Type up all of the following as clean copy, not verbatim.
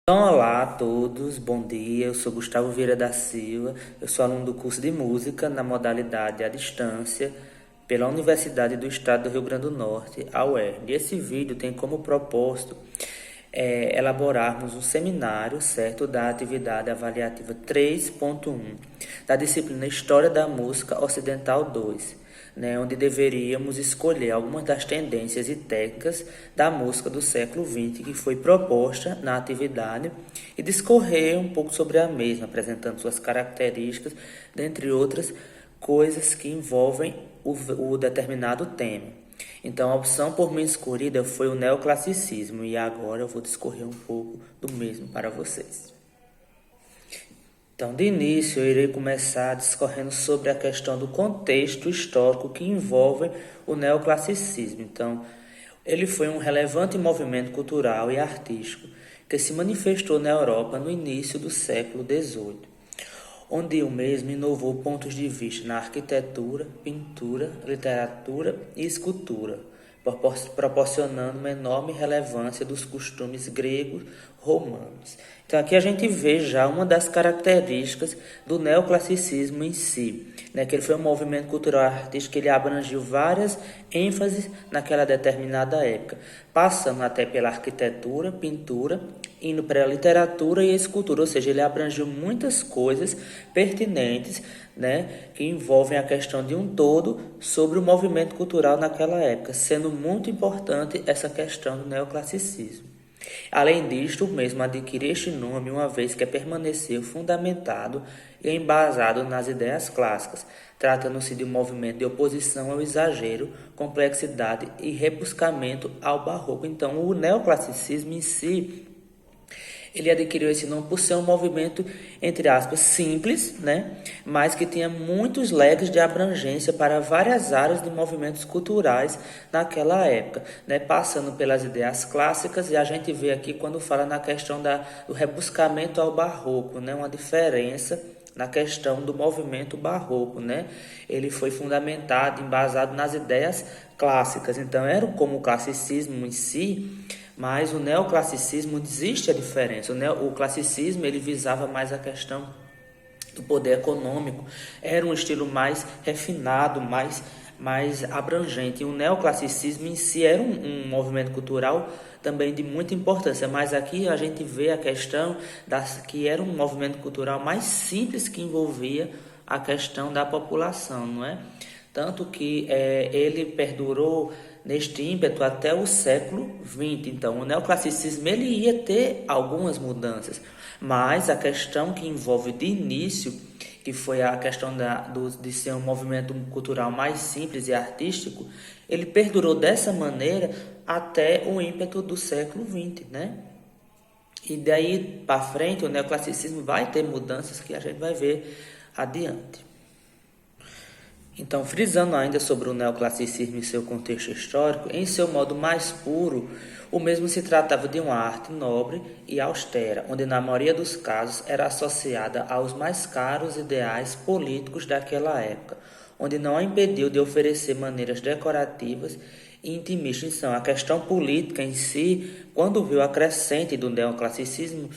Então, olá a todos, bom dia. Eu sou Gustavo Vieira da Silva, eu sou aluno do curso de música na modalidade à distância pela Universidade do Estado do Rio Grande do Norte, a UERN. E esse vídeo tem como propósito elaborarmos um seminário, certo, da atividade avaliativa 3.1 da disciplina História da Música Ocidental 2, né, onde deveríamos escolher algumas das tendências e técnicas da música do século XX que foi proposta na atividade e discorrer um pouco sobre a mesma, apresentando suas características, dentre outras coisas que envolvem o determinado tema. Então, a opção por mim escolhida foi o neoclassicismo e agora eu vou discorrer um pouco do mesmo para vocês. Então, de início, eu irei começar discorrendo sobre a questão do contexto histórico que envolve o neoclassicismo. Então, ele foi um relevante movimento cultural e artístico que se manifestou na Europa no início do século XVIII, onde o mesmo inovou pontos de vista na arquitetura, pintura, literatura e escultura, proporcionando uma enorme relevância dos costumes gregos romanos. Então aqui a gente vê já uma das características do neoclassicismo em si, né, que ele foi um movimento cultural artístico que ele abrangiu várias ênfases naquela determinada época, passando até pela arquitetura, pintura, indo para a literatura e a escultura, ou seja, ele abrangiu muitas coisas pertinentes, né, que envolvem a questão de um todo sobre o movimento cultural naquela época, sendo muito importante essa questão do neoclassicismo. Além disto, o mesmo adquiriu este nome uma vez que permaneceu fundamentado e embasado nas ideias clássicas, tratando-se de um movimento de oposição ao exagero, complexidade e rebuscamento ao barroco. Então, o neoclassicismo em si, ele adquiriu esse nome por ser um movimento, entre aspas, simples, né? Mas que tinha muitos leques de abrangência para várias áreas de movimentos culturais naquela época, né? Passando pelas ideias clássicas, e a gente vê aqui quando fala na questão do rebuscamento ao barroco, né? Uma diferença na questão do movimento barroco, né? Ele foi fundamentado, embasado nas ideias clássicas. Então, era como o classicismo em si, mas o neoclassicismo existe a diferença. O classicismo ele visava mais a questão do poder econômico, era um estilo mais refinado, mais abrangente. E o neoclassicismo em si era um movimento cultural também de muita importância, mas aqui a gente vê a questão que era um movimento cultural mais simples que envolvia a questão da população, não é? Tanto que ele perdurou neste ímpeto até o século XX. Então, o neoclassicismo ele ia ter algumas mudanças, mas a questão que envolve de início, que foi a questão de ser um movimento cultural mais simples e artístico, ele perdurou dessa maneira até o ímpeto do século XX, né? E daí para frente o neoclassicismo vai ter mudanças que a gente vai ver adiante. Então, frisando ainda sobre o neoclassicismo e seu contexto histórico, em seu modo mais puro, o mesmo se tratava de uma arte nobre e austera, onde na maioria dos casos era associada aos mais caros ideais políticos daquela época, onde não a impediu de oferecer maneiras decorativas e intimistas. Então, a questão política em si, quando viu a crescente do neoclassicismo,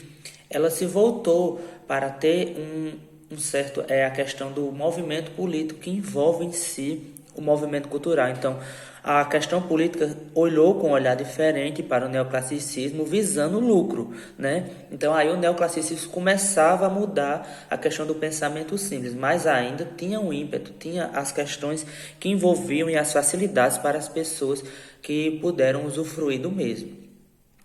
ela se voltou para ter um certo a questão do movimento político que envolve em si o movimento cultural. Então, a questão política olhou com um olhar diferente para o neoclassicismo, visando lucro, né? Então, aí o neoclassicismo começava a mudar a questão do pensamento simples, mas ainda tinha um ímpeto, tinha as questões que envolviam e as facilidades para as pessoas que puderam usufruir do mesmo.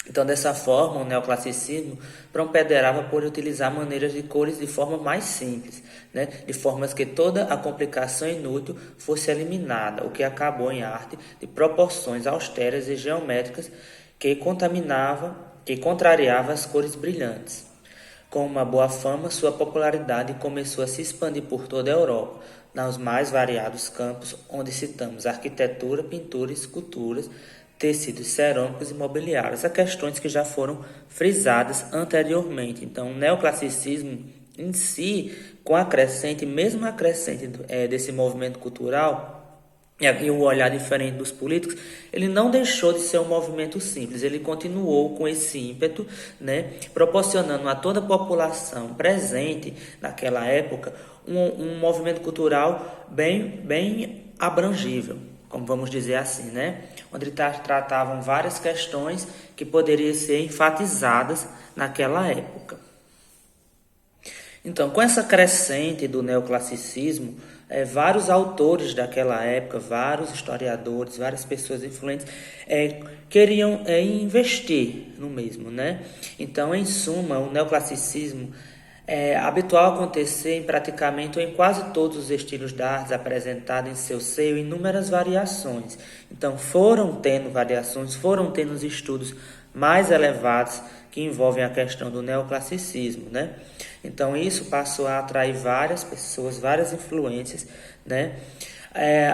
Então, dessa forma, o neoclassicismo propederava por utilizar maneiras de cores de forma mais simples, né? De formas que toda a complicação inútil fosse eliminada, o que acabou em arte de proporções austeras e geométricas que contrariava as cores brilhantes. Com uma boa fama, sua popularidade começou a se expandir por toda a Europa, nos mais variados campos, onde citamos arquitetura, pintura, esculturas, tecidos cerâmicos e mobiliários, a questões que já foram frisadas anteriormente. Então, o neoclassicismo em si, com a crescente, mesmo a crescente desse movimento cultural, e o olhar diferente dos políticos, ele não deixou de ser um movimento simples, ele continuou com esse ímpeto, né, proporcionando a toda a população presente naquela época um movimento cultural bem abrangível, como vamos dizer assim, né, onde tratavam várias questões que poderiam ser enfatizadas naquela época. Então, com essa crescente do neoclassicismo, vários autores daquela época, vários historiadores, várias pessoas influentes queriam investir no mesmo, né? Então, em suma, o neoclassicismo é habitual acontecer em praticamente ou em quase todos os estilos de artes apresentados em seu seio inúmeras variações. Então, foram tendo variações, foram tendo os estudos mais elevados que envolvem a questão do neoclassicismo, né? Então, isso passou a atrair várias pessoas, várias influências, né?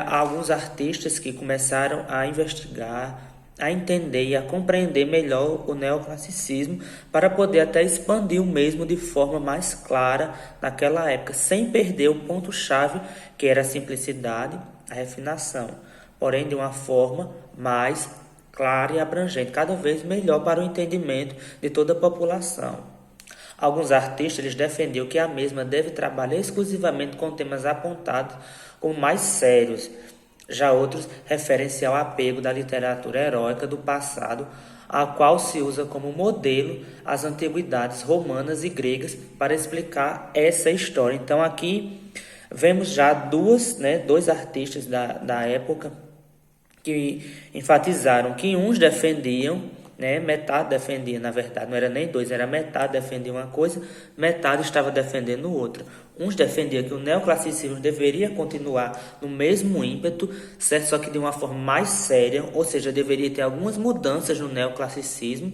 Alguns artistas que começaram a investigar, a entender e a compreender melhor o neoclassicismo para poder até expandir o mesmo de forma mais clara naquela época, sem perder o ponto-chave que era a simplicidade, a refinação, porém de uma forma mais clara e abrangente, cada vez melhor para o entendimento de toda a população. Alguns artistas eles defendiam que a mesma deve trabalhar exclusivamente com temas apontados como mais sérios. Já outros referem-se ao apego da literatura heróica do passado, a qual se usa como modelo as antiguidades romanas e gregas para explicar essa história. Então aqui vemos já dois artistas da época que enfatizaram que uns defendiam, né, metade defendia, na verdade, não era nem dois, era metade defendia uma coisa, metade estava defendendo outra. Uns defendiam que o neoclassicismo deveria continuar no mesmo ímpeto, certo? Só que de uma forma mais séria, ou seja, deveria ter algumas mudanças no neoclassicismo,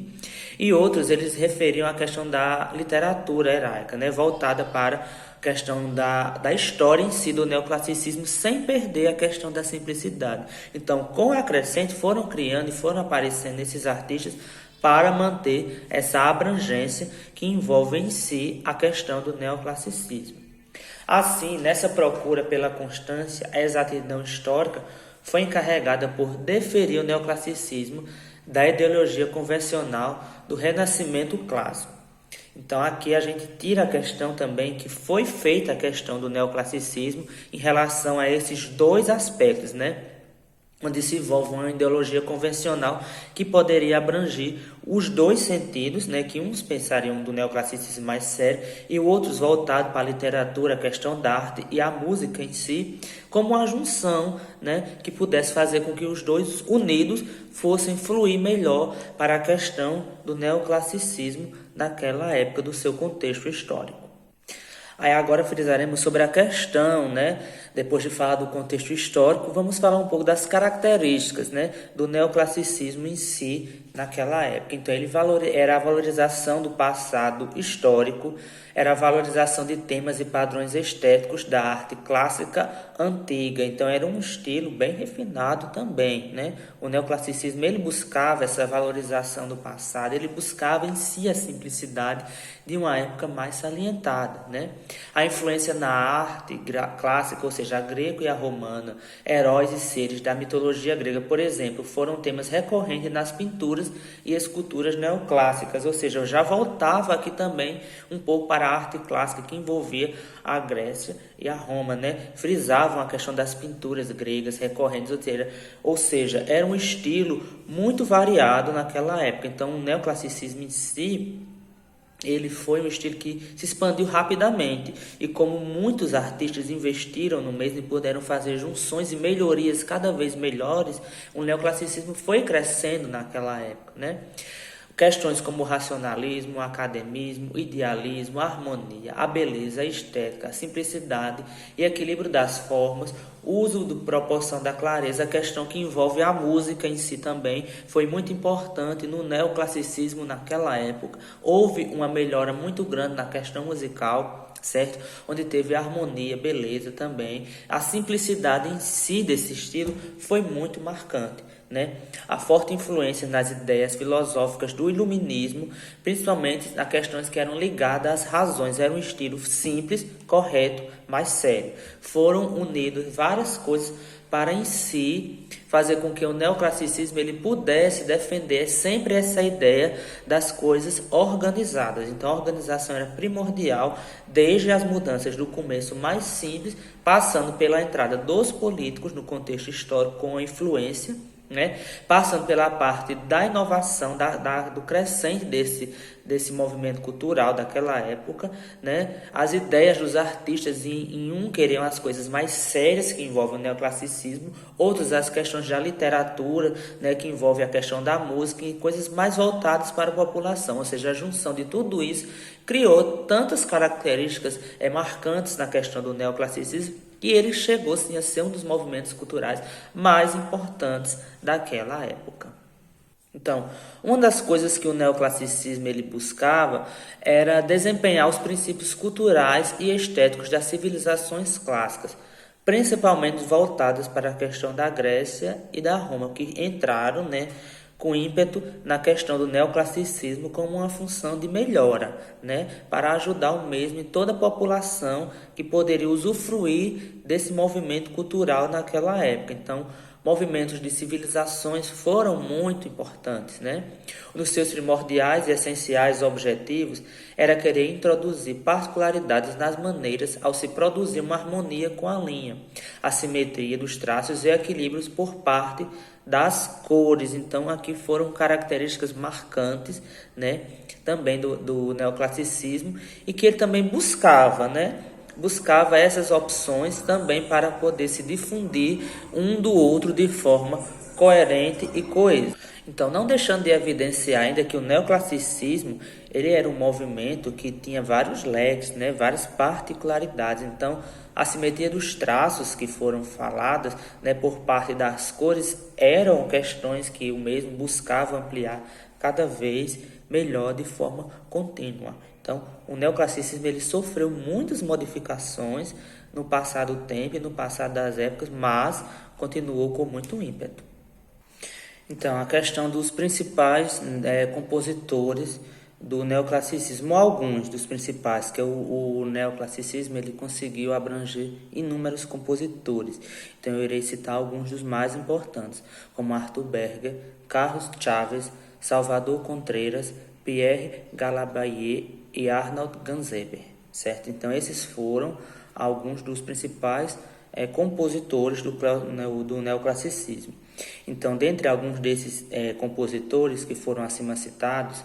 e outros eles referiam à questão da literatura heróica, né, voltada para questão da história em si do neoclassicismo, sem perder a questão da simplicidade. Então, com a crescente, foram criando e foram aparecendo esses artistas para manter essa abrangência que envolve em si a questão do neoclassicismo. Assim, nessa procura pela constância, a exatidão histórica foi encarregada por deferir o neoclassicismo da ideologia convencional do renascimento clássico. Então aqui a gente tira a questão também que foi feita a questão do neoclassicismo em relação a esses dois aspectos, né? Onde se envolve uma ideologia convencional que poderia abranger os dois sentidos, né? Que uns pensariam do neoclassicismo mais sério e outros voltados para a literatura, a questão da arte e a música em si, como uma junção, né? Que pudesse fazer com que os dois unidos fossem fluir melhor para a questão do neoclassicismo naquela época do seu contexto histórico. Aí agora frisaremos sobre a questão, né? Depois de falar do contexto histórico, vamos falar um pouco das características, né, do neoclassicismo em si naquela época. Então ele era a valorização do passado histórico, era a valorização de temas e padrões estéticos da arte clássica antiga. Então era um estilo bem refinado também, né? O neoclassicismo ele buscava essa valorização do passado, ele buscava em si a simplicidade de uma época mais salientada, né? A influência na arte clássica, ou seja, a grega e a romana, heróis e seres da mitologia grega, por exemplo, foram temas recorrentes nas pinturas e esculturas neoclássicas, ou seja, eu já voltava aqui também um pouco para a arte clássica que envolvia a Grécia e a Roma, né? Frisavam a questão das pinturas gregas recorrentes, ou seja, era um estilo muito variado naquela época. Então, o neoclassicismo em si, ele foi um estilo que se expandiu rapidamente e como muitos artistas investiram no mesmo e puderam fazer junções e melhorias cada vez melhores, o neoclassicismo foi crescendo naquela época, né? Questões como o racionalismo, o academismo, o idealismo, a harmonia, a beleza, a estética, a simplicidade e equilíbrio das formas, o uso de proporção da clareza, a questão que envolve a música em si também, foi muito importante no neoclassicismo naquela época. Houve uma melhora muito grande na questão musical, certo? Onde teve harmonia, beleza também. A simplicidade em si desse estilo foi muito marcante, né? A forte influência nas ideias filosóficas do iluminismo, principalmente nas questões que eram ligadas às razões, era um estilo simples, correto, mas sério. Foram unidos várias coisas para em si fazer com que o neoclassicismo ele pudesse defender sempre essa ideia das coisas organizadas. Então a organização era primordial desde as mudanças do começo mais simples, passando pela entrada dos políticos no contexto histórico com a influência, né? Passando pela parte da inovação, do crescente desse movimento cultural daquela época, né? As ideias dos artistas em um queriam as coisas mais sérias que envolvem o neoclassicismo, outros as questões da literatura, né? Que envolve a questão da música e coisas mais voltadas para a população, ou seja, a junção de tudo isso criou tantas características marcantes na questão do neoclassicismo, e ele chegou sim a ser um dos movimentos culturais mais importantes daquela época. Então, uma das coisas que o neoclassicismo ele buscava era desempenhar os princípios culturais e estéticos das civilizações clássicas, principalmente voltadas para a questão da Grécia e da Roma, que entraram, né, com ímpeto na questão do neoclassicismo como uma função de melhora, né, para ajudar o mesmo e toda a população que poderia usufruir desse movimento cultural naquela época. Então, movimentos de civilizações foram muito importantes, né? Um dos seus primordiais e essenciais objetivos era querer introduzir particularidades nas maneiras ao se produzir uma harmonia com a linha, a simetria dos traços e equilíbrios por parte das cores. Então aqui foram características marcantes, né, também do neoclassicismo, e que ele também buscava, né, buscava essas opções também para poder se difundir um do outro de forma coerente e coesa. Então, não deixando de evidenciar ainda que o neoclassicismo ele era um movimento que tinha vários leques, né, várias particularidades. Então, a simetria dos traços que foram faladas, né, por parte das cores eram questões que o mesmo buscava ampliar cada vez melhor de forma contínua. Então, o neoclassicismo ele sofreu muitas modificações no passar do tempo e no passar das épocas, mas continuou com muito ímpeto. Então, a questão dos principais compositores do neoclassicismo, alguns dos principais, que o neoclassicismo ele conseguiu abranger inúmeros compositores. Então, eu irei citar alguns dos mais importantes, como Arthur Berger, Carlos Chaves, Salvador Contreras, Pierre Galabayer e Arnold Ganseber, certo? Então, esses foram alguns dos principais compositores do neoclassicismo. Então, dentre alguns desses compositores que foram acima citados,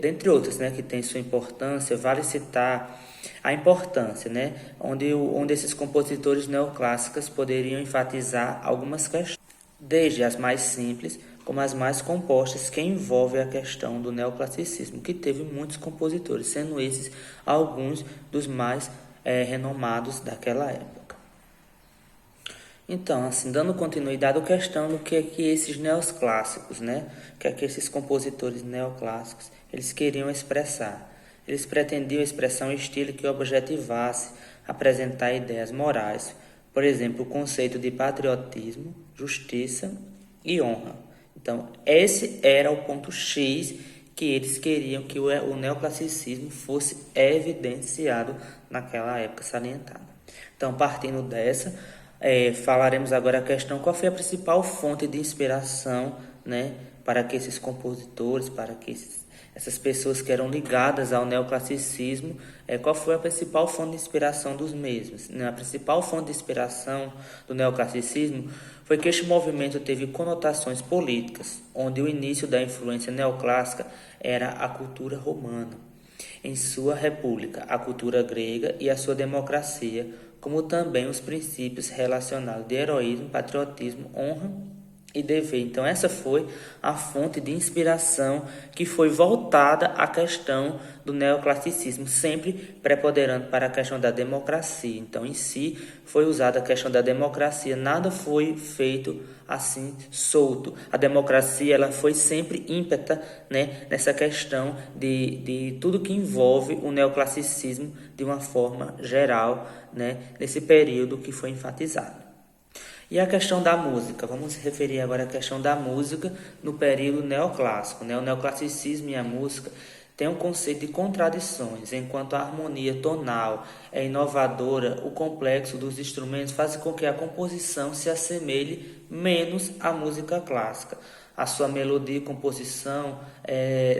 dentre outros, né, que tem sua importância, vale citar a importância, né, onde esses compositores neoclássicos poderiam enfatizar algumas questões, desde as mais simples como as mais compostas, que envolvem a questão do neoclassicismo, que teve muitos compositores, sendo esses alguns dos mais renomados daquela época. Então, assim, dando continuidade à questão do que é que esses neoclássicos, né, que é que esses compositores neoclássicos, eles queriam expressar. Eles pretendiam expressar um estilo que objetivasse apresentar ideias morais, por exemplo, o conceito de patriotismo, justiça e honra. Então, esse era o ponto X que eles queriam que o neoclassicismo fosse evidenciado naquela época salientada. Então, partindo dessa, falaremos agora a questão qual foi a principal fonte de inspiração, né, para que esses compositores, para que essas pessoas que eram ligadas ao neoclassicismo, qual foi a principal fonte de inspiração dos mesmos. A principal fonte de inspiração do neoclassicismo foi que este movimento teve conotações políticas, onde o início da influência neoclássica era a cultura romana, em sua república, a cultura grega e a sua democracia, como também os princípios relacionados de heroísmo, patriotismo, honra e dever. Então, essa foi a fonte de inspiração que foi voltada à questão do neoclassicismo, sempre preponderando para a questão da democracia. Então, em si, foi usada a questão da democracia, nada foi feito assim solto. A democracia ela foi sempre ímpeta, né, nessa questão de tudo que envolve o neoclassicismo de uma forma geral, né, nesse período que foi enfatizado. E a questão da música, vamos se referir agora à questão da música no período neoclássico, né? O neoclassicismo e a música tem um conceito de contradições. Enquanto a harmonia tonal é inovadora, o complexo dos instrumentos faz com que a composição se assemelhe menos à música clássica. A sua melodia e composição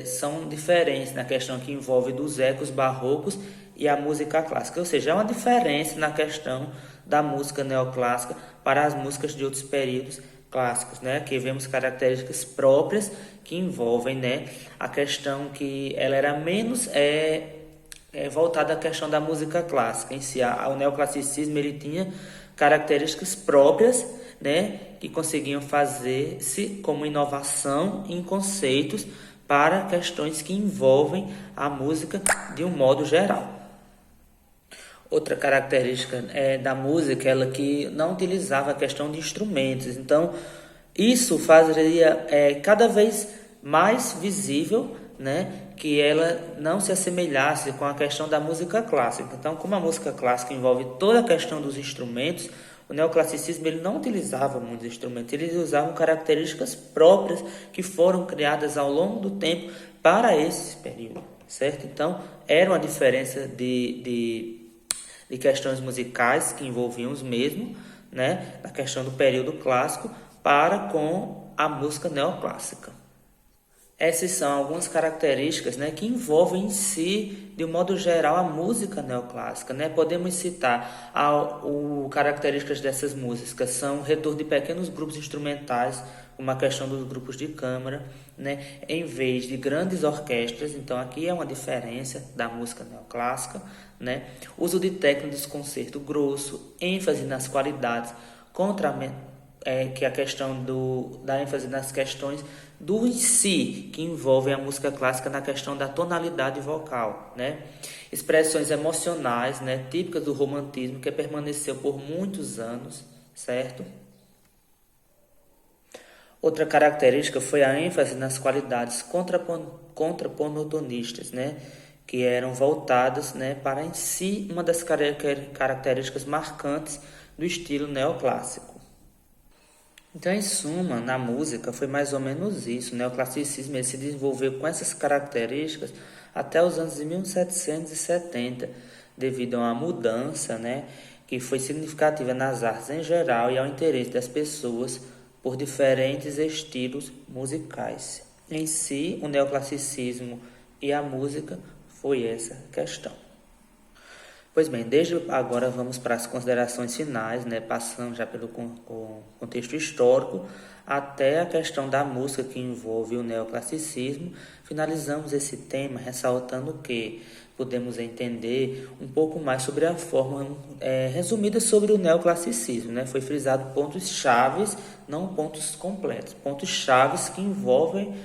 são diferentes na questão que envolve dos ecos barrocos e a música clássica. Ou seja, há uma diferença na questão da música neoclássica para as músicas de outros períodos clássicos, né? Que vemos características próprias que envolvem, né, a questão que ela era menos voltada à questão da música clássica em si. O neoclassicismo ele tinha características próprias, né, que conseguiam fazer-se como inovação em conceitos para questões que envolvem a música de um modo geral. Outra característica da música, ela que não utilizava a questão de instrumentos. Então, isso fazia cada vez mais visível, né, que ela não se assemelhasse com a questão da música clássica. Então, como a música clássica envolve toda a questão dos instrumentos, o neoclassicismo ele não utilizava muitos instrumentos, eles usavam características próprias que foram criadas ao longo do tempo para esse período, certo? Então, era uma diferença de questões musicais que envolviam os mesmos, né, na questão do período clássico para com a música neoclássica. Essas são algumas características, né, que envolvem em si, de um modo geral, a música neoclássica, né? Podemos citar características dessas músicas, são o retorno de pequenos grupos instrumentais, uma questão dos grupos de câmara, né, em vez de grandes orquestras. Então aqui é uma diferença da música neoclássica, né? Uso de técnicas de concerto grosso, ênfase nas qualidades, que é a questão da ênfase nas questões do em si, que envolvem a música clássica na questão da tonalidade vocal, né? Expressões emocionais, né, típicas do romantismo, que permaneceu por muitos anos, certo? Outra característica foi a ênfase nas qualidades contrapontonistas, né, que eram voltadas, né, para em si uma das características marcantes do estilo neoclássico. Então, em suma, na música foi mais ou menos isso. O neoclassicismo ele se desenvolveu com essas características até os anos de 1770, devido a uma mudança, né, que foi significativa nas artes em geral e ao interesse das pessoas por diferentes estilos musicais. Em si, o neoclassicismo e a música foi essa questão. Pois bem, desde agora vamos para as considerações finais, né? Passamos já pelo contexto histórico até a questão da música que envolve o neoclassicismo. Finalizamos esse tema ressaltando que podemos entender um pouco mais sobre a forma resumida sobre o neoclassicismo, né? Foi frisado pontos chaves, não pontos completos, pontos chaves que envolvem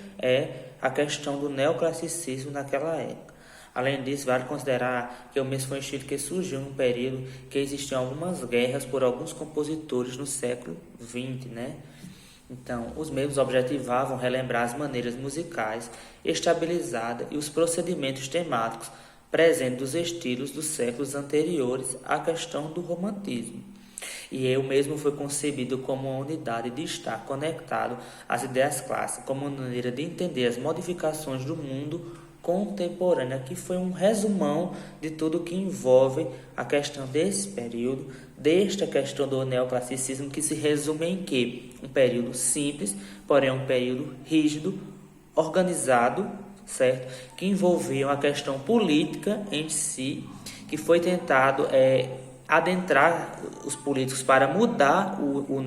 a questão do neoclassicismo naquela época. Além disso, vale considerar que o mesmo foi um estilo que surgiu num período que existiam algumas guerras por alguns compositores no século XX, né? Então, os mesmos objetivavam relembrar as maneiras musicais estabilizadas e os procedimentos temáticos presentes dos estilos dos séculos anteriores à questão do romantismo. E o mesmo foi concebido como uma unidade de estar conectado às ideias clássicas, como uma maneira de entender as modificações do mundo contemporânea, que foi um resumão de tudo que envolve a questão desse período, desta questão do neoclassicismo, que se resume em que um período simples, porém um período rígido, organizado, certo? Que envolvia a questão política em si, que foi tentado adentrar os políticos para mudar o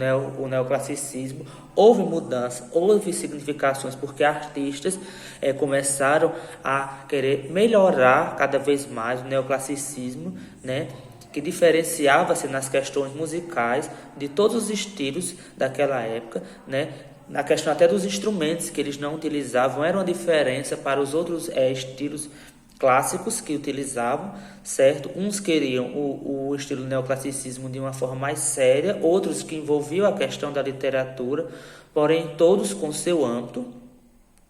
neoclassicismo. Houve mudança, houve significações, porque artistas começaram a querer melhorar cada vez mais o neoclassicismo, né, que diferenciava-se nas questões musicais de todos os estilos daquela época, né, na questão até dos instrumentos que eles não utilizavam, era uma diferença para os outros estilos clássicos que utilizavam, certo? Uns queriam o estilo neoclassicismo de uma forma mais séria, outros que envolviam a questão da literatura, porém todos com seu âmbito,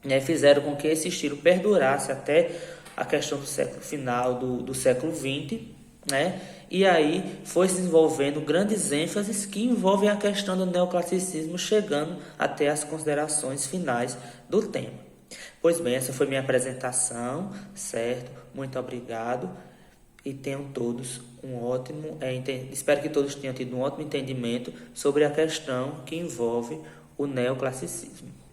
né, fizeram com que esse estilo perdurasse até a questão do século final do século XX, né? E aí foi se desenvolvendo grandes ênfases que envolvem a questão do neoclassicismo, chegando até as considerações finais do tema. Pois bem, essa foi minha apresentação, certo? Muito obrigado e tenham todos um ótimo, espero que todos tenham tido um ótimo entendimento sobre a questão que envolve o neoclassicismo.